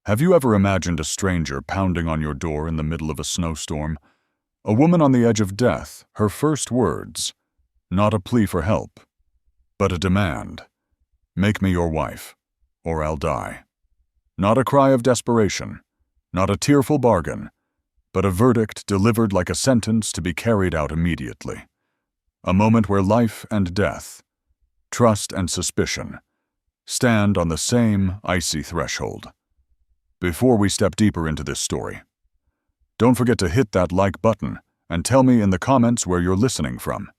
Have you ever imagined a stranger pounding on your door in the middle of a snowstorm? A woman on the edge of death, her first words, not a plea for help, but a demand. Make me your wife, or I'll die. Not a cry of desperation, not a tearful bargain, but a verdict delivered like a sentence to be carried out immediately. A moment where life and death, trust and suspicion, stand on the same icy threshold. Before we step deeper into this story, don't forget to hit that like button and tell me in the comments where you're listening from.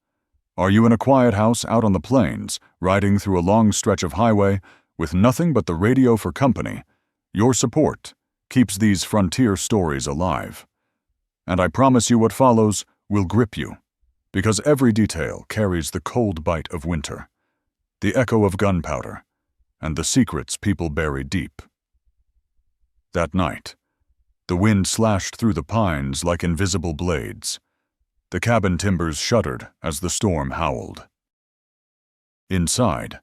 Are you in a quiet house out on the plains, riding through a long stretch of highway with nothing but the radio for company? Your support keeps these frontier stories alive. And I promise you what follows will grip you, because every detail carries the cold bite of winter, the echo of gunpowder, and the secrets people bury deep. That night, the wind slashed through the pines like invisible blades. The cabin timbers shuddered as the storm howled. Inside,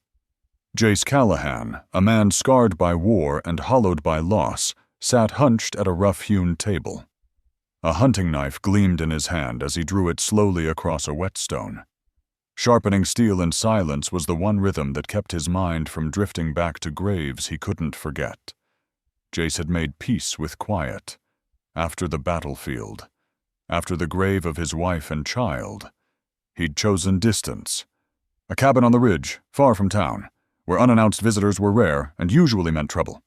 Jace Callahan, a man scarred by war and hollowed by loss, sat hunched at a rough-hewn table. A hunting knife gleamed in his hand as he drew it slowly across a whetstone. Sharpening steel in silence was the one rhythm that kept his mind from drifting back to graves he couldn't forget. Jace had made peace with quiet. After the battlefield, after the grave of his wife and child, he'd chosen distance. A cabin on the ridge, far from town, where unannounced visitors were rare and usually meant trouble.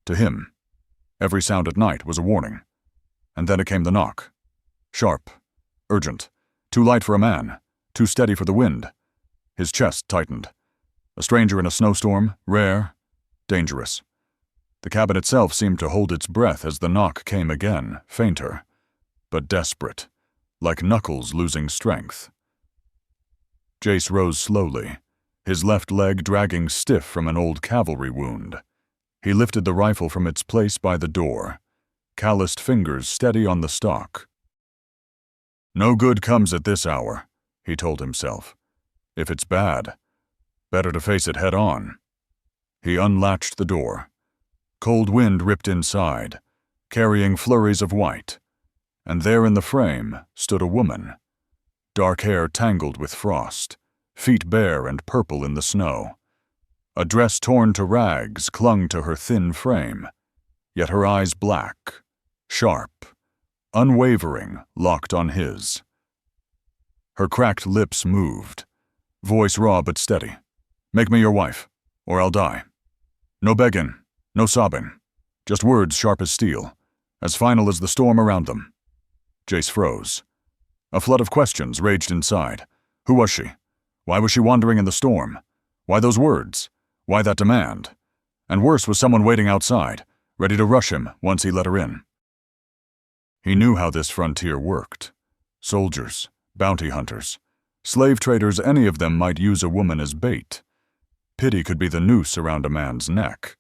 To him, every sound at night was a warning. And then it came the knock. Sharp, urgent, too light for a man, too steady for the wind. His chest tightened. A stranger in a snowstorm, rare, dangerous. The cabin itself seemed to hold its breath as the knock came again, fainter, but desperate, like knuckles losing strength. Jace rose slowly, his left leg dragging stiff from an old cavalry wound. He lifted the rifle from its place by the door, calloused fingers steady on the stock. No good comes at this hour, he told himself. If it's bad, better to face it head on. He unlatched the door. Cold wind ripped inside, carrying flurries of white, and there in the frame stood a woman, dark hair tangled with frost, feet bare and purple in the snow. A dress torn to rags clung to her thin frame, yet her eyes black, sharp, unwavering, locked on his. Her cracked lips moved, voice raw but steady. Make me your wife, or I'll die. No begging. No sobbing, just words sharp as steel, as final as the storm around them. Jace froze. A flood of questions raged inside. Who was she? Why was she wandering in the storm? Why those words? Why that demand? And worse was someone waiting outside, ready to rush him once he let her in. He knew how this frontier worked. Soldiers, bounty hunters, slave traders, any of them might use a woman as bait. Pity could be the noose around a man's neck.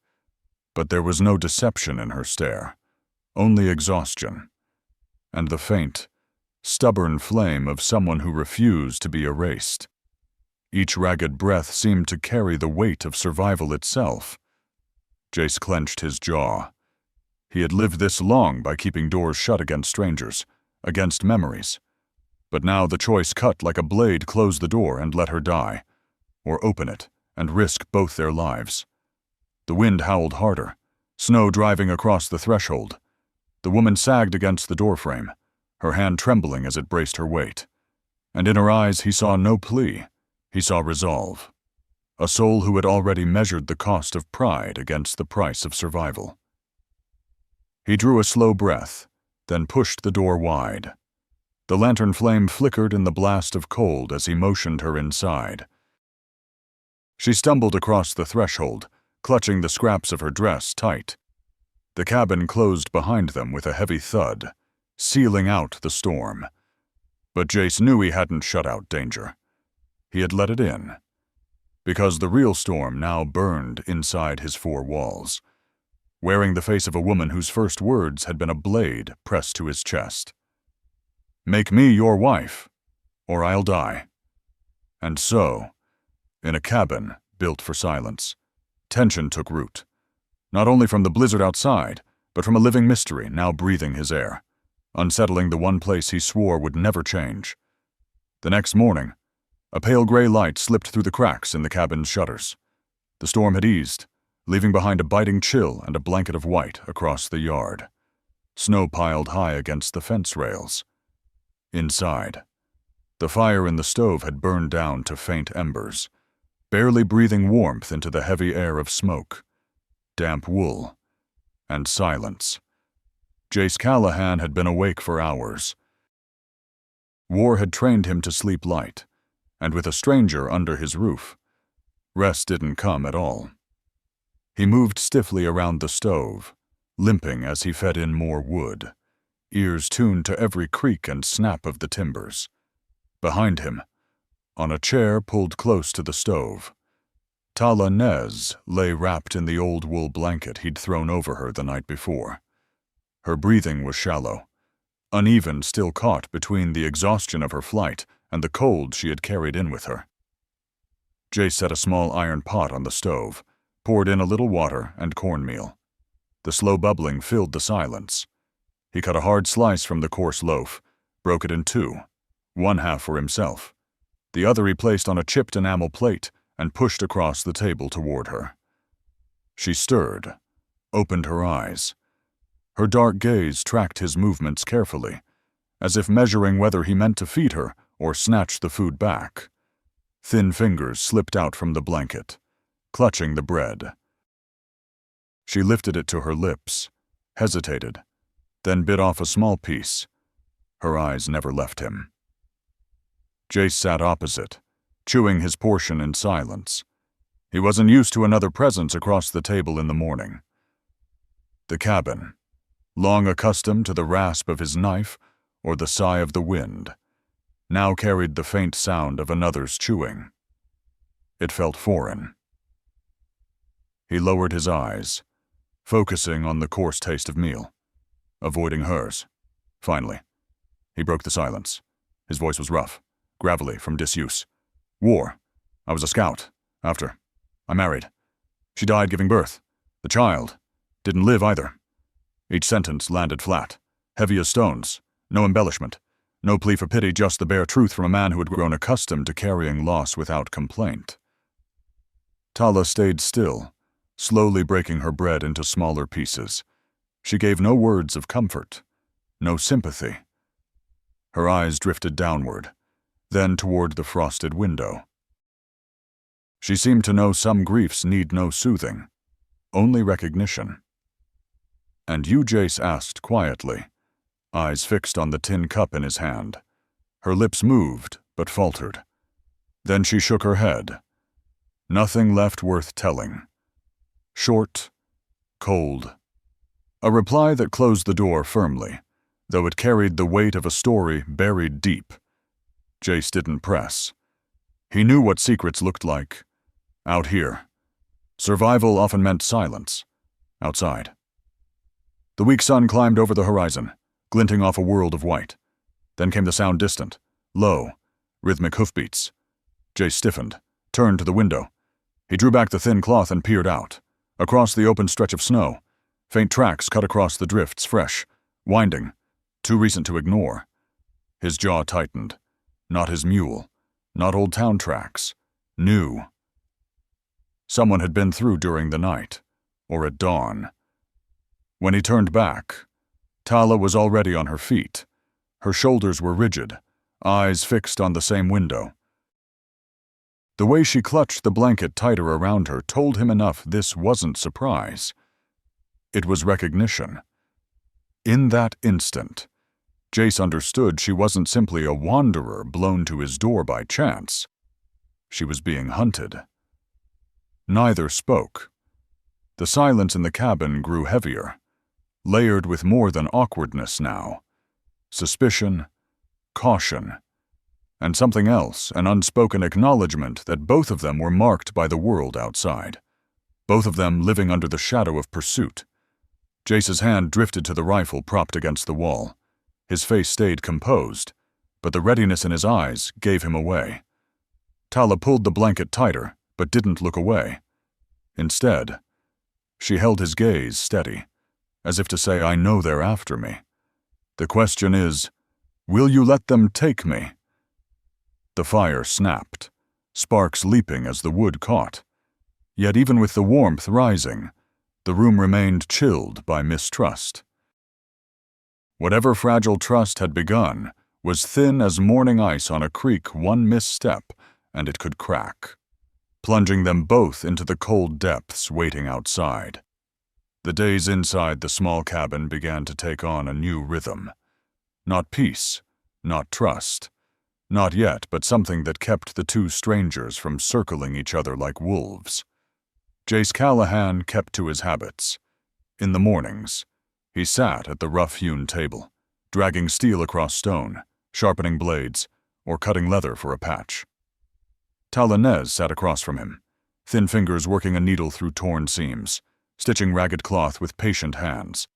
But there was no deception in her stare, only exhaustion, and the faint, stubborn flame of someone who refused to be erased. Each ragged breath seemed to carry the weight of survival itself. Jace clenched his jaw. He had lived this long by keeping doors shut against strangers, against memories. But now the choice cut like a blade: close the door and let her die, or open it and risk both their lives. The wind howled harder, snow driving across the threshold. The woman sagged against the doorframe, her hand trembling as it braced her weight. And in her eyes he saw no plea, he saw resolve. A soul who had already measured the cost of pride against the price of survival. He drew a slow breath, then pushed the door wide. The lantern flame flickered in the blast of cold as he motioned her inside. She stumbled across the threshold, clutching the scraps of her dress tight. The cabin closed behind them with a heavy thud, sealing out the storm. But Jace knew he hadn't shut out danger. He had let it in, because the real storm now burned inside his four walls, wearing the face of a woman whose first words had been a blade pressed to his chest. Make me your wife, or I'll die. And so, in a cabin built for silence, tension took root, not only from the blizzard outside, but from a living mystery now breathing his air, unsettling the one place he swore would never change. The next morning, a pale gray light slipped through the cracks in the cabin's shutters. The storm had eased, leaving behind a biting chill and a blanket of white across the yard. Snow piled high against the fence rails. Inside, the fire in the stove had burned down to faint embers, barely breathing warmth into the heavy air of smoke, damp wool, and silence. Jace Callahan had been awake for hours. War had trained him to sleep light, and with a stranger under his roof, rest didn't come at all. He moved stiffly around the stove, limping as he fed in more wood, ears tuned to every creak and snap of the timbers. Behind him, on a chair pulled close to the stove, Tala Nez lay wrapped in the old wool blanket he'd thrown over her the night before. Her breathing was shallow, uneven, still caught between the exhaustion of her flight and the cold she had carried in with her. Jace set a small iron pot on the stove, poured in a little water and cornmeal. The slow bubbling filled the silence. He cut a hard slice from the coarse loaf, broke it in two, one half for himself. The other he placed on a chipped enamel plate and pushed across the table toward her. She stirred, opened her eyes. Her dark gaze tracked his movements carefully, as if measuring whether he meant to feed her or snatch the food back. Thin fingers slipped out from the blanket, clutching the bread. She lifted it to her lips, hesitated, then bit off a small piece. Her eyes never left him. Jace sat opposite, chewing his portion in silence. He wasn't used to another presence across the table in the morning. The cabin, long accustomed to the rasp of his knife or the sigh of the wind, now carried the faint sound of another's chewing. It felt foreign. He lowered his eyes, focusing on the coarse taste of meal, avoiding hers. Finally, he broke the silence. His voice was rough, gravelly from disuse. War. I was a scout. After. I married. She died giving birth. The child didn't live either. Each sentence landed flat, heavy as stones, no embellishment, no plea for pity, just the bare truth from a man who had grown accustomed to carrying loss without complaint. Tala stayed still, slowly breaking her bread into smaller pieces. She gave no words of comfort, no sympathy. Her eyes drifted downward, then toward the frosted window. She seemed to know some griefs need no soothing, only recognition. "And you?" Jace asked quietly, eyes fixed on the tin cup in his hand. Her lips moved, but faltered. Then she shook her head. Nothing left worth telling. Short, cold. A reply that closed the door firmly, though it carried the weight of a story buried deep. Jace didn't press. He knew what secrets looked like. Out here. Survival often meant silence. Outside. The weak sun climbed over the horizon, glinting off a world of white. Then came the sound, distant, low, rhythmic hoofbeats. Jace stiffened, turned to the window. He drew back the thin cloth and peered out. Across the open stretch of snow, faint tracks cut across the drifts, fresh, winding, too recent to ignore. His jaw tightened. Not his mule, not old town tracks. New. Someone had been through during the night, or at dawn. When he turned back, Tala was already on her feet. Her shoulders were rigid, eyes fixed on the same window. The way she clutched the blanket tighter around her told him enough this wasn't surprise. It was recognition. In that instant, Jace understood she wasn't simply a wanderer blown to his door by chance. She was being hunted. Neither spoke. The silence in the cabin grew heavier, layered with more than awkwardness now. Suspicion, caution, and something else, an unspoken acknowledgement that both of them were marked by the world outside, both of them living under the shadow of pursuit. Jace's hand drifted to the rifle propped against the wall. His face stayed composed, but the readiness in his eyes gave him away. Tala pulled the blanket tighter, but didn't look away. Instead, she held his gaze steady, as if to say, I know they're after me. The question is, will you let them take me? The fire snapped, sparks leaping as the wood caught. Yet even with the warmth rising, the room remained chilled by mistrust. Whatever fragile trust had begun was thin as morning ice on a creek. One misstep, and it could crack, plunging them both into the cold depths waiting outside. The days inside the small cabin began to take on a new rhythm. Not peace, not trust, not yet, but something that kept the two strangers from circling each other like wolves. Jace Callahan kept to his habits. In the mornings, he sat at the rough-hewn table, dragging steel across stone, sharpening blades, or cutting leather for a patch. Tala Nez sat across from him, thin fingers working a needle through torn seams, stitching ragged cloth with patient hands.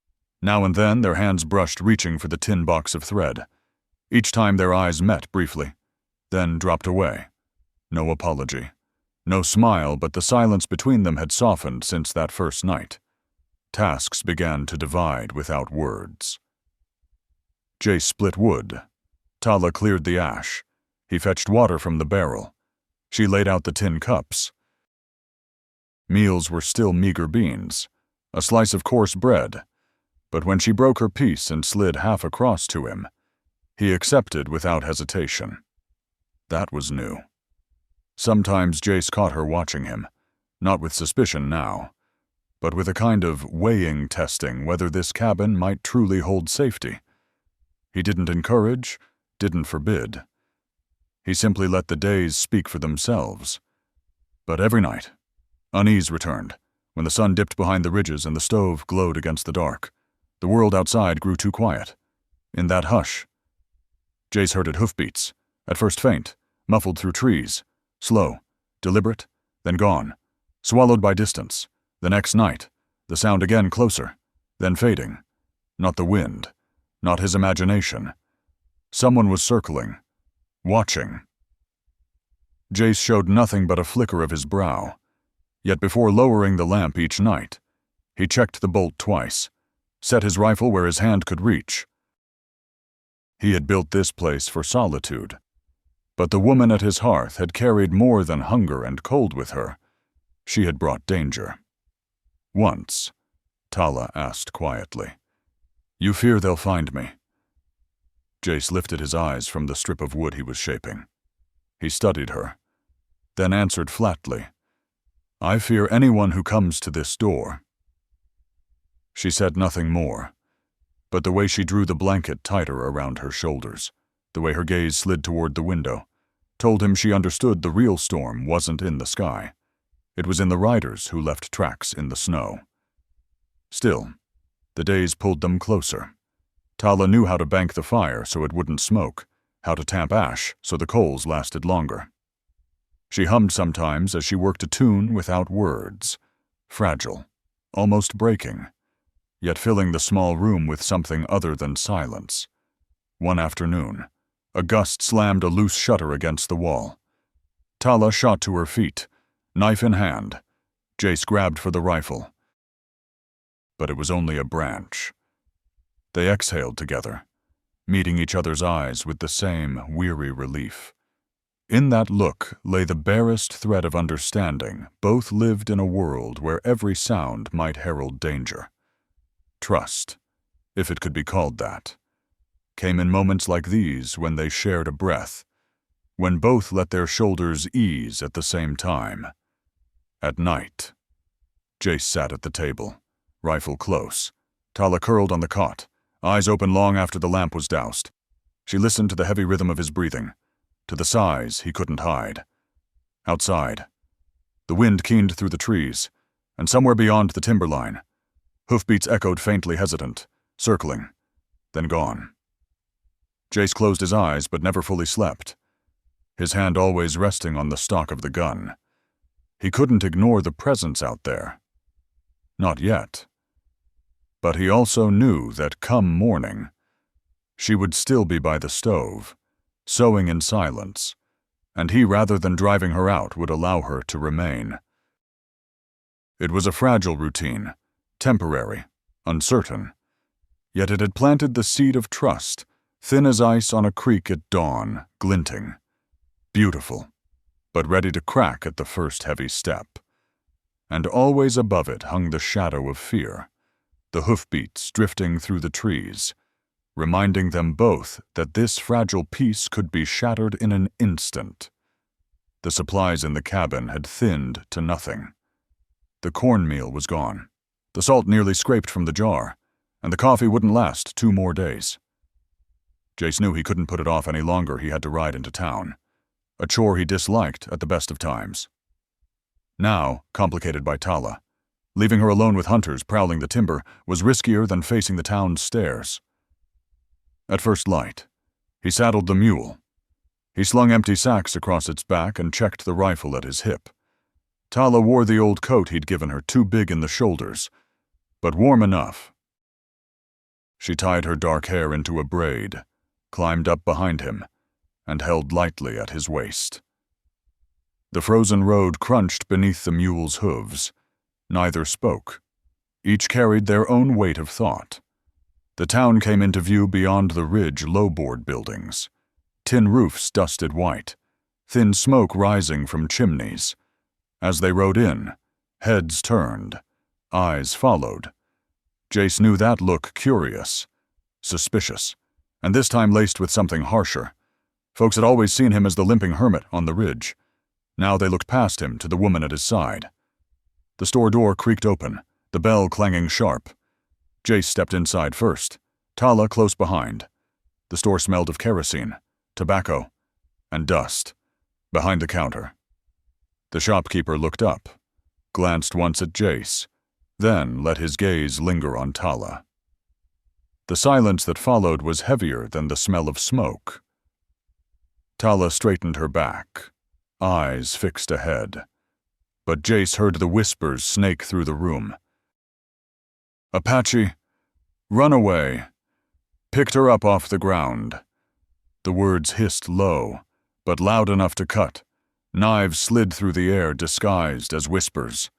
Now and then their hands brushed, reaching for the tin box of thread. Each time their eyes met briefly, then dropped away. No apology, no smile, but the silence between them had softened since that first night. Tasks began to divide without words. Jace split wood. Tala cleared the ash. He fetched water from the barrel. She laid out the tin cups. Meals were still meager beans, a slice of coarse bread, but when she broke her piece and slid half across to him, he accepted without hesitation. That was new. Sometimes Jace caught her watching him, not with suspicion now, but with a kind of weighing, testing whether this cabin might truly hold safety. He didn't encourage, didn't forbid. He simply let the days speak for themselves. But every night, unease returned, when the sun dipped behind the ridges and the stove glowed against the dark. The world outside grew too quiet. In that hush, Jace heard it hoofbeats, at first faint, muffled through trees, slow, deliberate, then gone, swallowed by distance. The next night, the sound again closer, then fading. Not the wind, not his imagination. Someone was circling, watching. Jace showed nothing but a flicker of his brow. Yet before lowering the lamp each night, he checked the bolt twice, set his rifle where his hand could reach. He had built this place for solitude, but the woman at his hearth had carried more than hunger and cold with her. She had brought danger. Once, Tala asked quietly, "You fear they'll find me?" Jace lifted his eyes from the strip of wood he was shaping. He studied her, then answered flatly, "I fear anyone who comes to this door." She said nothing more, but the way she drew the blanket tighter around her shoulders, the way her gaze slid toward the window, told him she understood the real storm wasn't in the sky. It was in the riders who left tracks in the snow. Still, the days pulled them closer. Tala knew how to bank the fire so it wouldn't smoke, how to tamp ash so the coals lasted longer. She hummed sometimes as she worked a tune without words, fragile, almost breaking, yet filling the small room with something other than silence. One afternoon, a gust slammed a loose shutter against the wall. Tala shot to her feet, knife in hand. Jace grabbed for the rifle. But it was only a branch. They exhaled together, meeting each other's eyes with the same weary relief. In that look lay the barest thread of understanding. Both lived in a world where every sound might herald danger. Trust, if it could be called that, came in moments like these when they shared a breath, when both let their shoulders ease at the same time. At night, Jace sat at the table, rifle close. Tala curled on the cot, eyes open long after the lamp was doused. She listened to the heavy rhythm of his breathing, to the sighs he couldn't hide. Outside, the wind keened through the trees, and somewhere beyond the timberline, hoofbeats echoed faintly, hesitant, circling, then gone. Jace closed his eyes but never fully slept, his hand always resting on the stock of the gun. He couldn't ignore the presence out there. Not yet. But he also knew that come morning, she would still be by the stove, sewing in silence, and he, rather than driving her out, would allow her to remain. It was a fragile routine, temporary, uncertain. Yet it had planted the seed of trust, thin as ice on a creek at dawn, glinting. Beautiful, but ready to crack at the first heavy step. And always above it hung the shadow of fear, the hoofbeats drifting through the trees, reminding them both that this fragile piece could be shattered in an instant. The supplies in the cabin had thinned to nothing. The cornmeal was gone. The salt nearly scraped from the jar, and the coffee wouldn't last 2 more days. Jace knew he couldn't put it off any longer. He had to ride into town, a chore he disliked at the best of times. Now, complicated by Tala, leaving her alone with hunters prowling the timber was riskier than facing the town's stairs. At first light, he saddled the mule. He slung empty sacks across its back and checked the rifle at his hip. Tala wore the old coat he'd given her, too big in the shoulders, but warm enough. She tied her dark hair into a braid, climbed up behind him, and held lightly at his waist. The frozen road crunched beneath the mule's hooves. Neither spoke. Each carried their own weight of thought. The town came into view beyond the ridge low-board buildings. Tin roofs dusted white, thin smoke rising from chimneys. As they rode in, heads turned, eyes followed. Jace knew that look curious, suspicious, and this time laced with something harsher. Folks had always seen him as the limping hermit on the ridge. Now they looked past him to the woman at his side. The store door creaked open, the bell clanging sharp. Jace stepped inside first, Tala close behind. The store smelled of kerosene, tobacco, and dust. Behind the counter, the shopkeeper looked up, glanced once at Jace, then let his gaze linger on Tala. The silence that followed was heavier than the smell of smoke. Tala straightened her back, eyes fixed ahead, but Jace heard the whispers snake through the room. "Apache, run away. Picked her up off the ground." The words hissed low, but loud enough to cut. Knives slid through the air disguised as whispers.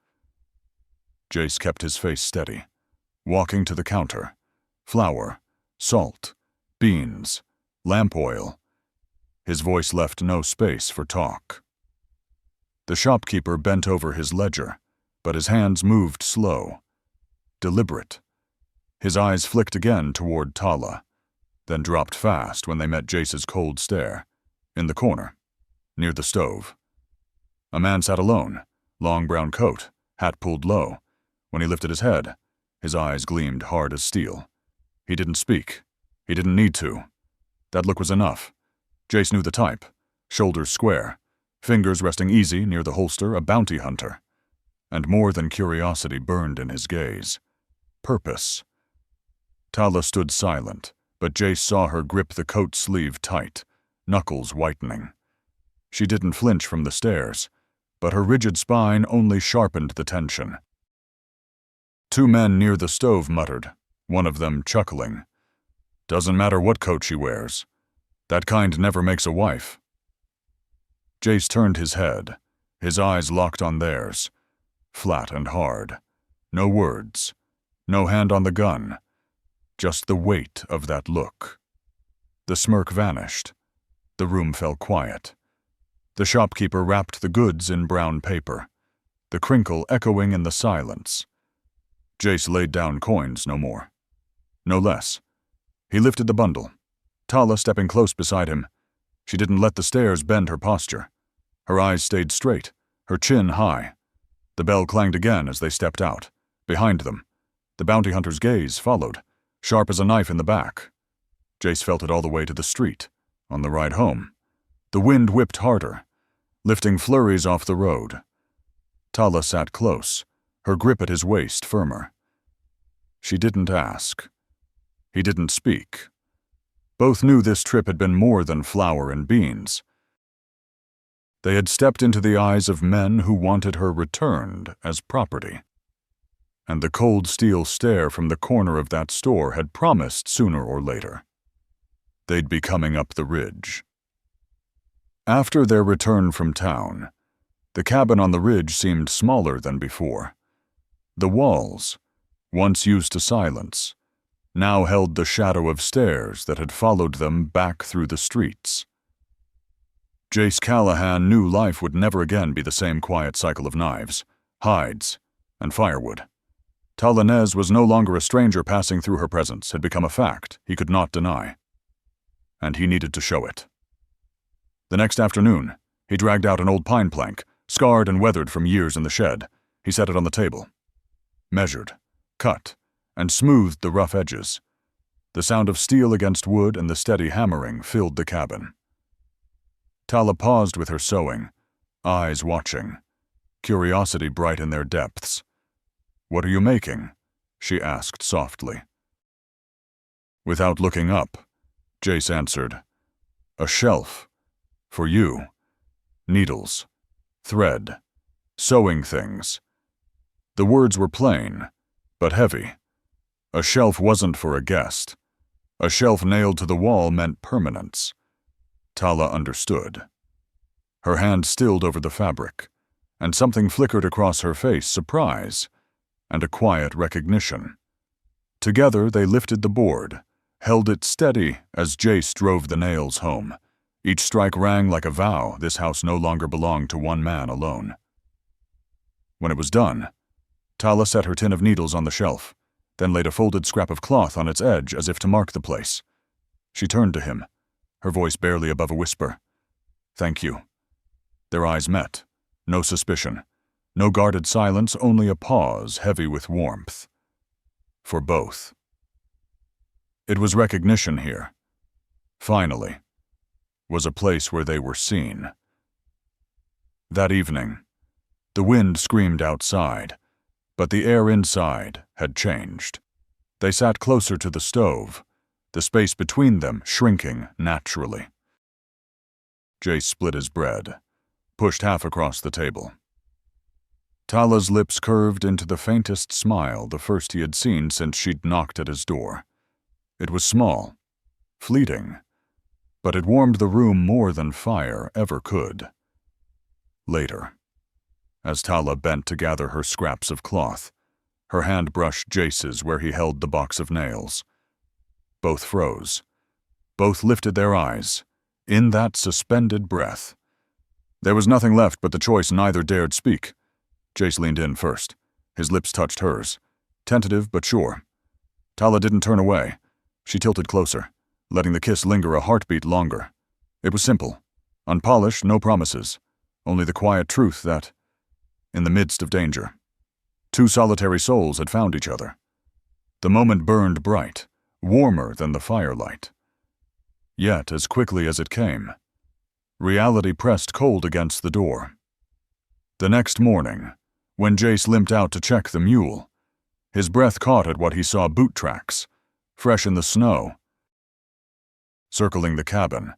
Jace kept his face steady, walking to the counter. Flour, salt, beans, lamp oil. His voice left no space for talk. The shopkeeper bent over his ledger, but his hands moved slow, deliberate. His eyes flicked again toward Tala, then dropped fast when they met Jace's cold stare, in the corner, near the stove. A man sat alone, long brown coat, hat pulled low. When he lifted his head, his eyes gleamed hard as steel. He didn't speak. He didn't need to. That look was enough. Jace knew the type, shoulders square, fingers resting easy near the holster, a bounty hunter. And more than curiosity burned in his gaze. Purpose. Tala stood silent, but Jace saw her grip the coat sleeve tight, knuckles whitening. She didn't flinch from the stares, but her rigid spine only sharpened the tension. 2 men near the stove muttered, one of them chuckling. "Doesn't matter what coat she wears. That kind never makes a wife." Jace turned his head, his eyes locked on theirs, flat and hard. No words, no hand on the gun, just the weight of that look. The smirk vanished. The room fell quiet. The shopkeeper wrapped the goods in brown paper, the crinkle echoing in the silence. Jace laid down coins no more. No less. He lifted the bundle, Tala stepping close beside him. She didn't let the stairs bend her posture. Her eyes stayed straight, her chin high. The bell clanged again as they stepped out. Behind them, the bounty hunter's gaze followed, sharp as a knife in the back. Jace felt it all the way to the street, on the ride home. The wind whipped harder, lifting flurries off the road. Tala sat close, her grip at his waist firmer. She didn't ask. He didn't speak. Both knew this trip had been more than flour and beans. They had stepped into the eyes of men who wanted her returned as property. And the cold steel stare from the corner of that store had promised sooner or later. They'd be coming up the ridge. After their return from town, the cabin on the ridge seemed smaller than before. The walls, once used to silence, now held the shadow of stairs that had followed them back through the streets. Jace Callahan knew life would never again be the same quiet cycle of knives, hides, and firewood. Tala Nez was no longer a stranger passing through her presence, had become a fact he could not deny. And he needed to show it. The next afternoon, he dragged out an old pine plank, scarred and weathered from years in the shed. He set it on the table, measured, cut, and smoothed the rough edges. The sound of steel against wood and the steady hammering filled the cabin. Tala paused with her sewing, eyes watching, curiosity bright in their depths. "What are you making?" she asked softly. Without looking up, Jace answered, "A shelf. For you. Needles. Thread. Sewing things." The words were plain, but heavy. A shelf wasn't for a guest. A shelf nailed to the wall meant permanence. Tala understood. Her hand stilled over the fabric, and something flickered across her face, surprise, and a quiet recognition. Together they lifted the board, held it steady as Jace drove the nails home. Each strike rang like a vow this house no longer belonged to one man alone. When it was done, Tala set her tin of needles on the shelf, then laid a folded scrap of cloth on its edge as if to mark the place. She turned to him, her voice barely above a whisper. "Thank you." Their eyes met. No suspicion. No guarded silence, only a pause heavy with warmth. For both. It was recognition here. Finally. Was a place where they were seen. That evening, the wind screamed outside, but the air inside had changed. They sat closer to the stove, the space between them shrinking naturally. Jace split his bread, pushed half across the table. Tala's lips curved into the faintest smile, the first he had seen since she'd knocked at his door. It was small, fleeting, but it warmed the room more than fire ever could. Later, as Tala bent to gather her scraps of cloth, her hand brushed Jace's where he held the box of nails. Both froze. Both lifted their eyes, in that suspended breath. There was nothing left but the choice neither dared speak. Jace leaned in first. His lips touched hers, tentative but sure. Tala didn't turn away. She tilted closer, letting the kiss linger a heartbeat longer. It was simple. Unpolished, no promises. Only the quiet truth that, in the midst of danger, two solitary souls had found each other. The moment burned bright, warmer than the firelight. Yet, as quickly as it came, reality pressed cold against the door. The next morning, when Jace limped out to check the mule, his breath caught at what he saw: boot tracks, fresh in the snow, circling the cabin,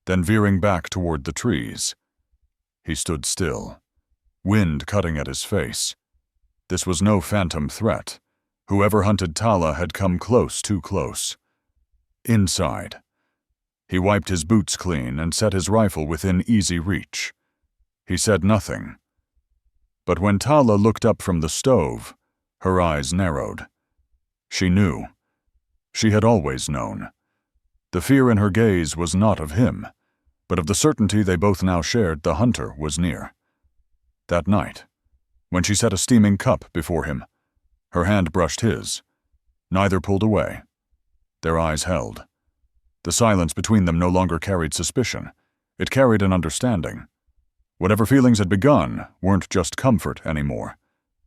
then veering back toward the trees. He stood still, wind cutting at his face. This was no phantom threat. Whoever hunted Tala had come close, too close. Inside, he wiped his boots clean and set his rifle within easy reach. He said nothing. But when Tala looked up from the stove, her eyes narrowed. She knew. She had always known. The fear in her gaze was not of him, but of the certainty they both now shared: the hunter was near. That night, when she set a steaming cup before him, her hand brushed his. Neither pulled away. Their eyes held. The silence between them no longer carried suspicion. It carried an understanding. Whatever feelings had begun weren't just comfort anymore.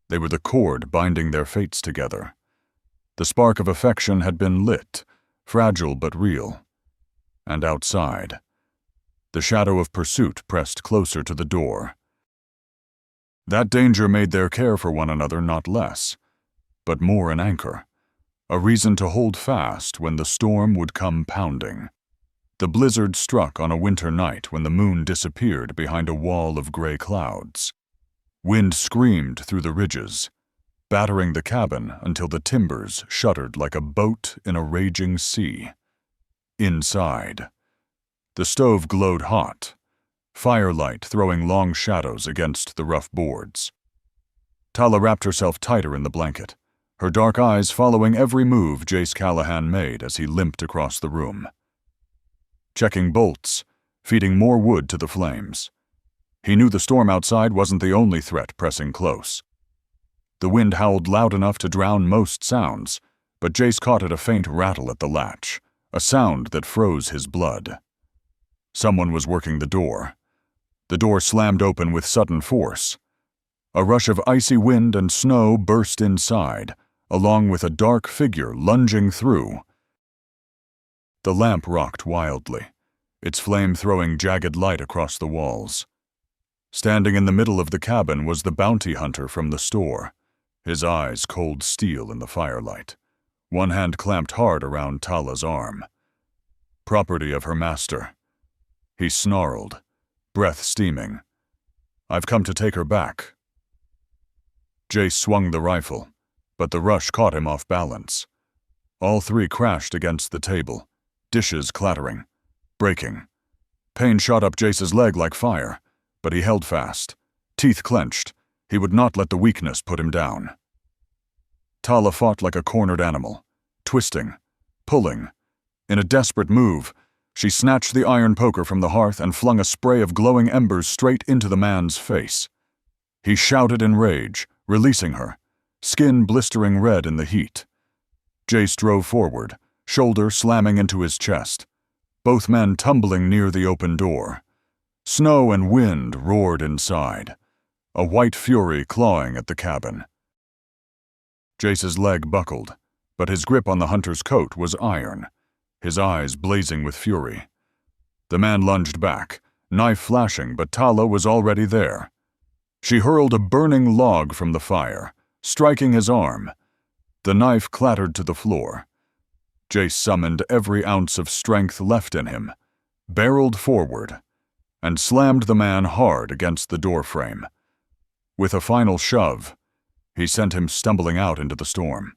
They were the cord binding their fates together. The spark of affection had been lit, fragile but real. And outside, the shadow of pursuit pressed closer to the door. That danger made their care for one another not less, but more an anchor, a reason to hold fast when the storm would come pounding. The blizzard struck on a winter night when the moon disappeared behind a wall of gray clouds. Wind screamed through the ridges, battering the cabin until the timbers shuddered like a boat in a raging sea. Inside, the stove glowed hot, firelight throwing long shadows against the rough boards. Tala wrapped herself tighter in the blanket, her dark eyes following every move Jace Callahan made as he limped across the room. Checking bolts, feeding more wood to the flames. He knew the storm outside wasn't the only threat pressing close. The wind howled loud enough to drown most sounds, but Jace caught at a faint rattle at the latch, a sound that froze his blood. Someone was working the door. The door slammed open with sudden force. A rush of icy wind and snow burst inside, along with a dark figure lunging through. The lamp rocked wildly, its flame throwing jagged light across the walls. Standing in the middle of the cabin was the bounty hunter from the store, his eyes cold steel in the firelight, one hand clamped hard around Tala's arm. Property of her master. He snarled, breath steaming. "I've come to take her back." Jace swung the rifle, but the rush caught him off balance. All three crashed against the table, dishes clattering, breaking. Pain shot up Jace's leg like fire, but he held fast, teeth clenched. He would not let the weakness put him down. Tala fought like a cornered animal, twisting, pulling. In a desperate move, she snatched the iron poker from the hearth and flung a spray of glowing embers straight into the man's face. He shouted in rage, releasing her, skin blistering red in the heat. Jace drove forward, shoulder slamming into his chest, both men tumbling near the open door. Snow and wind roared inside, a white fury clawing at the cabin. Jace's leg buckled, but his grip on the hunter's coat was iron, his eyes blazing with fury. The man lunged back, knife flashing, but Tala was already there. She hurled a burning log from the fire, striking his arm. The knife clattered to the floor. Jace summoned every ounce of strength left in him, barreled forward, and slammed the man hard against the doorframe. With a final shove, he sent him stumbling out into the storm.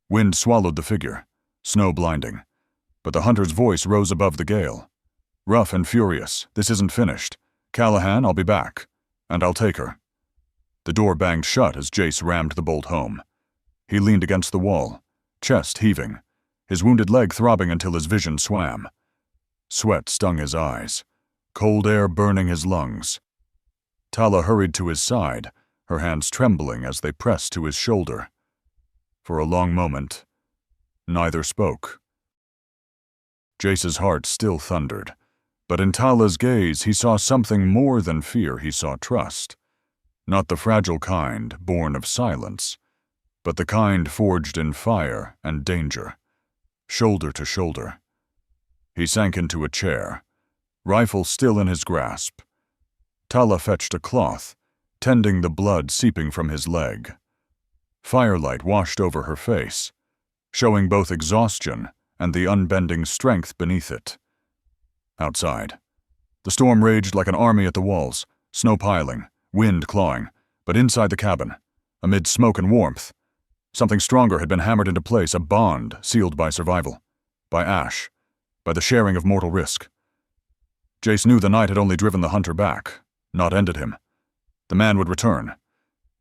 Wind swallowed the figure, snow blinding, but the hunter's voice rose above the gale. "Rough and furious, this isn't finished. Callahan, I'll be back, and I'll take her." The door banged shut as Jace rammed the bolt home. He leaned against the wall, chest heaving, his wounded leg throbbing until his vision swam. Sweat stung his eyes, cold air burning his lungs. Tala hurried to his side, her hands trembling as they pressed to his shoulder. For a long moment, neither spoke. Jace's heart still thundered, but in Tala's gaze he saw something more than fear. He saw trust. Not the fragile kind born of silence, but the kind forged in fire and danger, shoulder to shoulder. He sank into a chair, rifle still in his grasp. Tala fetched a cloth, tending the blood seeping from his leg. Firelight washed over her face, showing both exhaustion and the unbending strength beneath it. Outside, the storm raged like an army at the walls, snow piling, wind clawing, but inside the cabin, amid smoke and warmth, something stronger had been hammered into place, a bond sealed by survival, by ash, by the sharing of mortal risk. Jace knew the night had only driven the hunter back, not ended him. The man would return,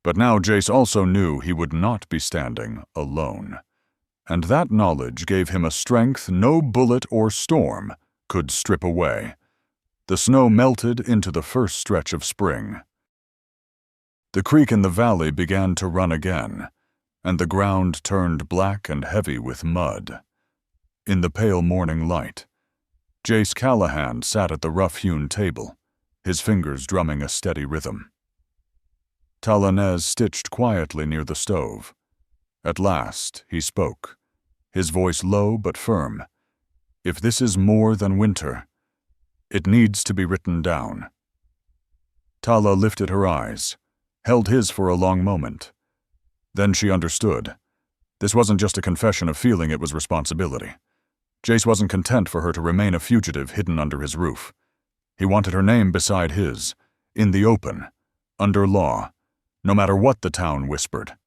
but now Jace also knew he would not be standing alone, and that knowledge gave him a strength no bullet or storm could strip away. The snow melted into the first stretch of spring. The creek in the valley began to run again, and the ground turned black and heavy with mud. In the pale morning light, Jace Callahan sat at the rough-hewn table, his fingers drumming a steady rhythm. Tala Nez stitched quietly near the stove. At last, he spoke, his voice low but firm. "If this is more than winter, it needs to be written down." Tala lifted her eyes, held his for a long moment. Then she understood. This wasn't just a confession of feeling, it was responsibility. Jace wasn't content for her to remain a fugitive hidden under his roof. He wanted her name beside his, in the open, under law, no matter what the town whispered.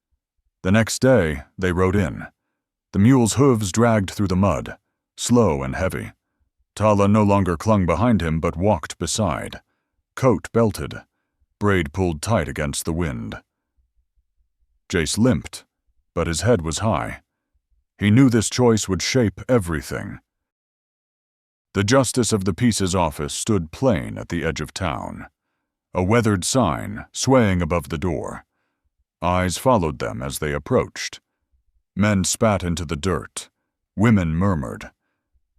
The next day, they rode in. The mule's hooves dragged through the mud, slow and heavy. Tala no longer clung behind him but walked beside, coat belted, braid pulled tight against the wind. Jace limped, but his head was high. He knew this choice would shape everything. The justice of the peace's office stood plain at the edge of town, a weathered sign swaying above the door. Eyes followed them as they approached. Men spat into the dirt. Women murmured.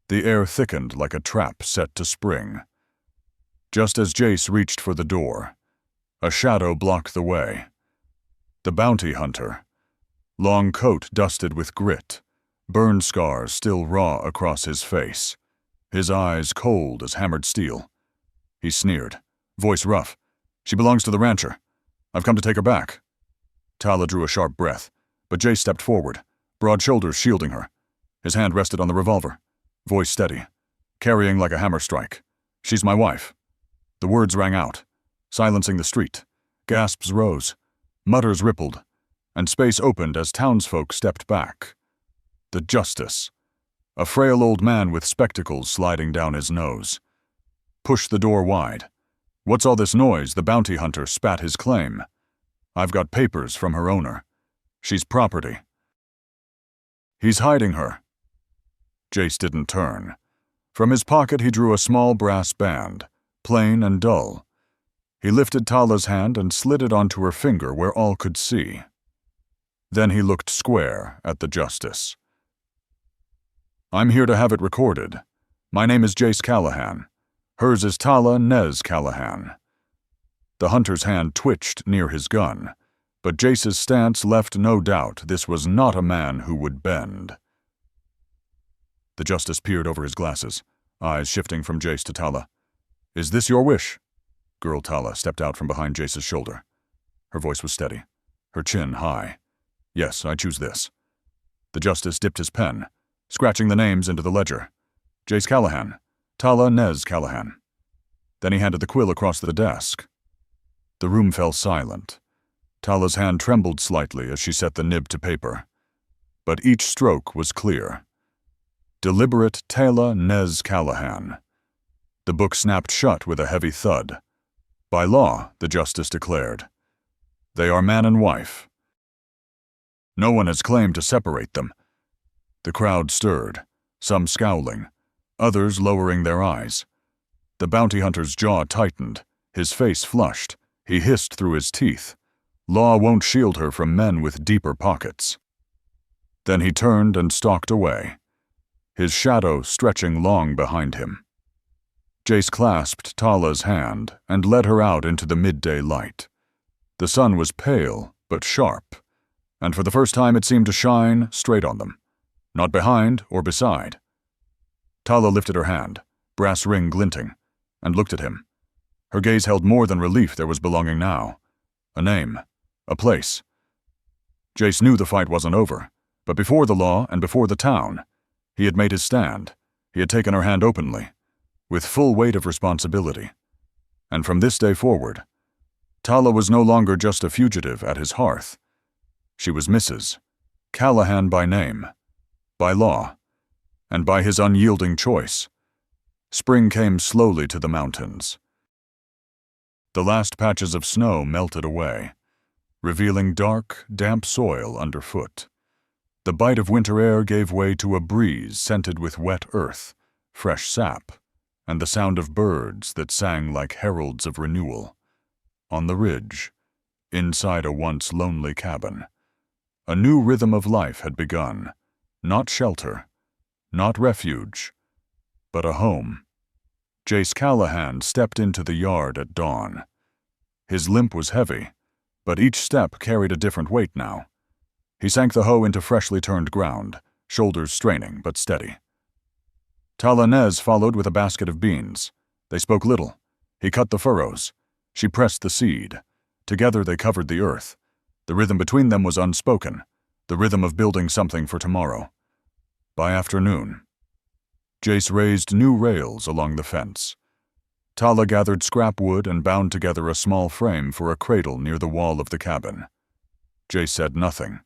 The air thickened like a trap set to spring. Just as Jace reached for the door, a shadow blocked the way. The bounty hunter, long coat dusted with grit, burn scars still raw across his face, his eyes cold as hammered steel. He sneered, voice rough. "She belongs to the rancher. I've come to take her back." Tala drew a sharp breath, but Jace stepped forward, broad shoulders shielding her. His hand rested on the revolver, voice steady, carrying like a hammer strike. "She's my wife." The words rang out, silencing the street. Gasps rose, mutters rippled, and space opened as townsfolk stepped back. The justice, a frail old man with spectacles sliding down his nose, pushed the door wide. "What's all this noise?" The bounty hunter spat his claim. "I've got papers from her owner. She's property." "He's hiding her." Jace didn't turn. From his pocket he drew a small brass band, plain and dull. He lifted Tala's hand and slid it onto her finger where all could see. Then he looked square at the justice. "I'm here to have it recorded. My name is Jace Callahan. Hers is Tala Nez Callahan." The hunter's hand twitched near his gun, but Jace's stance left no doubt this was not a man who would bend. The justice peered over his glasses, eyes shifting from Jace to Tala. "Is this your wish?" Girl Tala stepped out from behind Jace's shoulder. Her voice was steady, her chin high. "Yes, I choose this." The justice dipped his pen, scratching the names into the ledger. "Jace Callahan, Tala Nez Callahan." Then he handed the quill across the desk. The room fell silent. Tala's hand trembled slightly as she set the nib to paper. But each stroke was clear. Deliberate Tala Nez Callahan. The book snapped shut with a heavy thud. "By law," the justice declared. "They are man and wife. No one has claimed to separate them." The crowd stirred, some scowling, others lowering their eyes. The bounty hunter's jaw tightened, his face flushed. He hissed through his teeth. "Law won't shield her from men with deeper pockets." Then he turned and stalked away, his shadow stretching long behind him. Jace clasped Tala's hand and led her out into the midday light. The sun was pale but sharp, and for the first time it seemed to shine straight on them, not behind or beside. Tala lifted her hand, brass ring glinting, and looked at him. Her gaze held more than relief there was belonging now. A name, a place. Jace knew the fight wasn't over, but before the law and before the town, he had made his stand. He had taken her hand openly, with full weight of responsibility. And from this day forward, Tala was no longer just a fugitive at his hearth. She was Mrs. Callahan by name, by law, and by his unyielding choice. Spring came slowly to the mountains. The last patches of snow melted away, revealing dark, damp soil underfoot. The bite of winter air gave way to a breeze scented with wet earth, fresh sap, and the sound of birds that sang like heralds of renewal. On the ridge, inside a once lonely cabin, a new rhythm of life had begun. Not shelter, not refuge, but a home. Jace Callahan stepped into the yard at dawn. His limp was heavy, but each step carried a different weight now. He sank the hoe into freshly turned ground, shoulders straining but steady. Tala Nez followed with a basket of beans. They spoke little. He cut the furrows. She pressed the seed. Together they covered the earth. The rhythm between them was unspoken, the rhythm of building something for tomorrow. By afternoon, Jace raised new rails along the fence. Tala gathered scrap wood and bound together a small frame for a cradle near the wall of the cabin. Jace said nothing,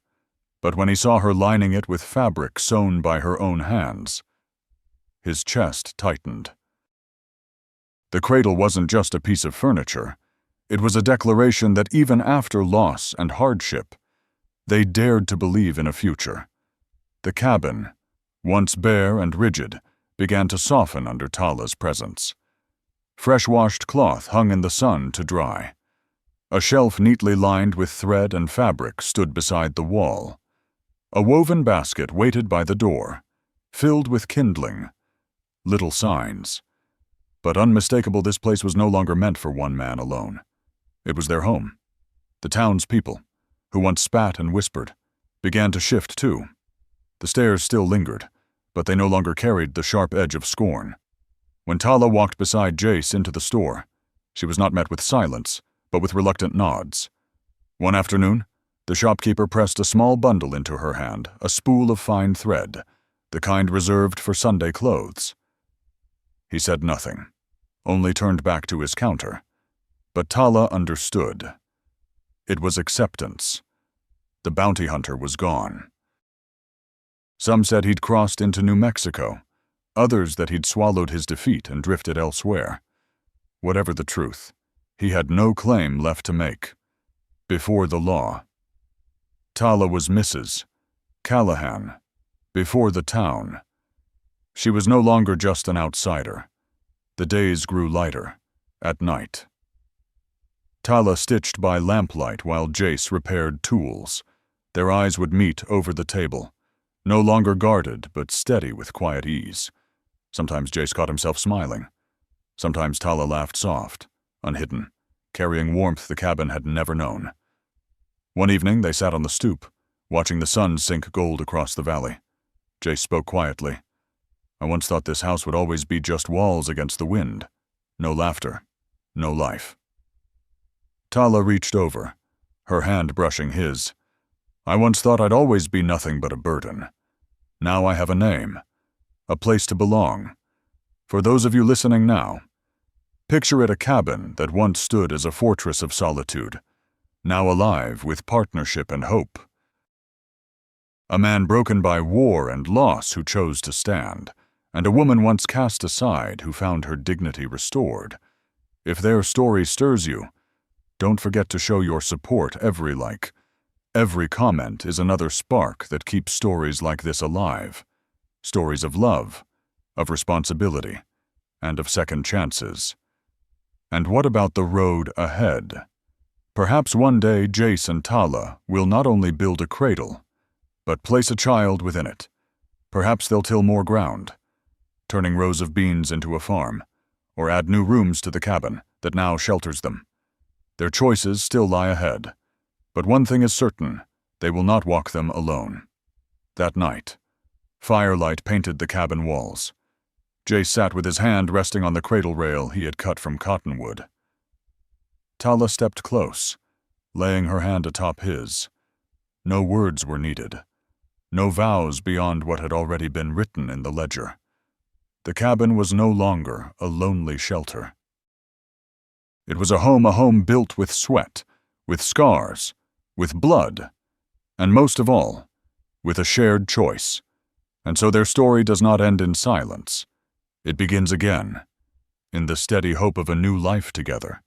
but when he saw her lining it with fabric sewn by her own hands, his chest tightened. The cradle wasn't just a piece of furniture. It was a declaration that even after loss and hardship, They dared to believe in a future. The cabin, once bare and rigid, began to soften under Tala's presence. Fresh-washed cloth hung in the sun to dry. A shelf neatly lined with thread and fabric stood beside the wall. A woven basket waited by the door, filled with kindling. Little signs. But unmistakable, this place was no longer meant for one man alone. It was their home. The townspeople, who once spat and whispered, began to shift too. The stares still lingered, but they no longer carried the sharp edge of scorn. When Tala walked beside Jace into the store, she was not met with silence, but with reluctant nods. One afternoon, the shopkeeper pressed a small bundle into her hand, a spool of fine thread, the kind reserved for Sunday clothes. He said nothing, only turned back to his counter. But Tala understood. It was acceptance. The bounty hunter was gone. Some said he'd crossed into New Mexico, others that he'd swallowed his defeat and drifted elsewhere. Whatever the truth, he had no claim left to make. Before the law. Tala was Mrs. Callahan. Before the town. She was no longer just an outsider. The days grew lighter. At night. Tala stitched by lamplight while Jace repaired tools. Their eyes would meet over the table, no longer guarded but steady with quiet ease. Sometimes Jace caught himself smiling. Sometimes Tala laughed soft, unhidden, carrying warmth the cabin had never known. One evening they sat on the stoop, watching the sun sink gold across the valley. Jace spoke quietly. I once thought this house would always be just walls against the wind. No laughter, no life. Tala reached over, her hand brushing his. I once thought I'd always be nothing but a burden. Now I have a name, a place to belong. For those of you listening now, picture it a cabin that once stood as a fortress of solitude, now alive with partnership and hope. A man broken by war and loss who chose to stand, and a woman once cast aside who found her dignity restored. If their story stirs you, don't forget to show your support every like. Every comment is another spark that keeps stories like this alive. Stories of love, of responsibility, and of second chances. And what about the road ahead? Perhaps one day Jace and Tala will not only build a cradle, but place a child within it. Perhaps they'll till more ground, turning rows of beans into a farm, or add new rooms to the cabin that now shelters them. Their choices still lie ahead, but one thing is certain, they will not walk them alone. That night, firelight painted the cabin walls. Jace sat with his hand resting on the cradle rail he had cut from cottonwood. Tala stepped close, laying her hand atop his. No words were needed, no vows beyond what had already been written in the ledger. The cabin was no longer a lonely shelter. It was a home built with sweat, with scars, with blood, and most of all, with a shared choice. And so their story does not end in silence. It begins again, in the steady hope of a new life together.